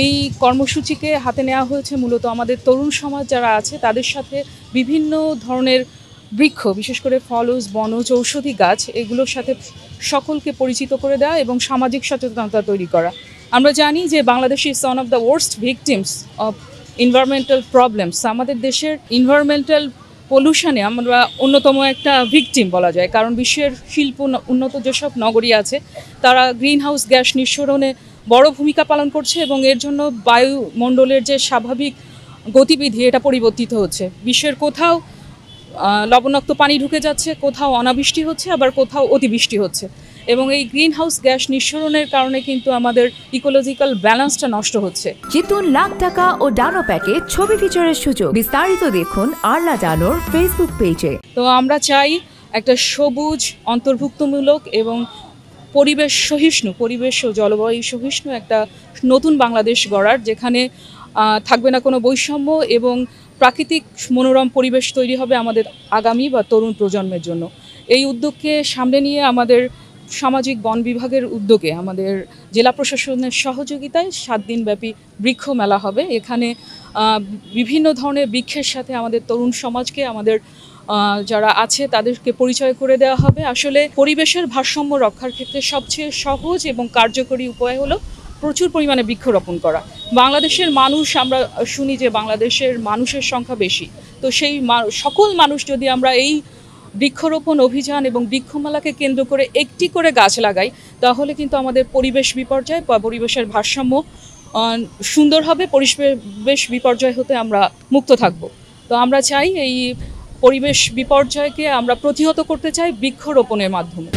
এই কর্মসূচিকে হাতে নেওয়া হয়েছে মূলত আমাদের তরুণ সমাজ যারা আছে তাদের সাথে বিভিন্ন ধরনের বৃক্ষ, বিশেষ করে ফলজ, বনজ, ঔষধি গাছ এগুলোর সাথে সকলকে পরিচিত করে দেওয়া এবং সামাজিক সচেতনতা তৈরি করা। আমরা জানি যে Bangladesh is one of the worst victims of environmental problems. আমাদের দেশের এনভায়রনমেন্টাল পলিউশনে আমরা অন্যতম একটা ভিকটিম বলা যায়, কারণ বিশ্বের শিল্প উন্নত যেসব নগরী আছে তারা গ্রিন হাউস গ্যাস নিঃসরণে বড় ভূমিকা পালন করছে এবং এর জন্য বায়ুমণ্ডলের যে স্বাভাবিক গতিবিধি এটা পরিবর্তিত হচ্ছে। বিশ্বের কোথাও লবণাক্ত পানি ঢুকে যাচ্ছে, কোথাও অনাবৃষ্টি হচ্ছে, আবার কোথাও অতিবৃষ্টি হচ্ছে এবং এই গ্রিন হাউস গ্যাস নিঃসরণের কারণে কিন্তু আমাদের ইকোলজিক্যাল ব্যালেন্সটা নষ্ট হচ্ছে। জিতুন লাখ টাকা ও ডানো প্যাকে ছবি ফিচারের সুযোগ। বিস্তারিত দেখুন আরলা ডানোর ফেসবুক পেজে। তো আমরা চাই একটা সবুজ, অন্তর্ভুক্তমূলক এবং পরিবেশ সহিষ্ণু, পরিবেশ ও জলবায়ু সহিষ্ণু একটা নতুন বাংলাদেশ গড়ার, যেখানে থাকবে না কোনো বৈষম্য এবং প্রাকৃতিক মনোরম পরিবেশ তৈরি হবে আমাদের আগামী বা তরুণ প্রজন্মের জন্য। এই উদ্যোগকে সামনে নিয়ে আমাদের সামাজিক বন বিভাগের উদ্যোগে আমাদের জেলা প্রশাসনের সহযোগিতায় 7 দিনব্যাপী বৃক্ষ মেলা হবে। এখানে বিভিন্ন ধরনের বৃক্ষের সাথে আমাদের তরুণ সমাজকে, আমাদের যারা আছে তাদেরকে পরিচয় করে দেওয়া হবে। আসলে পরিবেশের ভারসাম্য রক্ষার ক্ষেত্রে সবচেয়ে সহজ এবং কার্যকরী উপায় হলো প্রচুর পরিমাণে বৃক্ষরোপণ করা। বাংলাদেশের মানুষ, আমরা শুনি যে বাংলাদেশের মানুষের সংখ্যা বেশি, তো সেই সকল মানুষ যদি আমরা এই বৃক্ষরোপণ অভিযান এবং বৃক্ষমেলাকে কেন্দ্র করে একটি করে গাছ লাগাই, তাহলে কিন্তু আমাদের পরিবেশ বিপর্যয় বা পরিবেশের ভারসাম্য সুন্দর হবে, পরিবেশ বিপর্যয় হতে আমরা মুক্ত থাকব। তো আমরা চাই এই পরিবেশ বিপর্যয়কে আমরা প্রতিহত করতে চাই বৃক্ষরোপণের মাধ্যমে।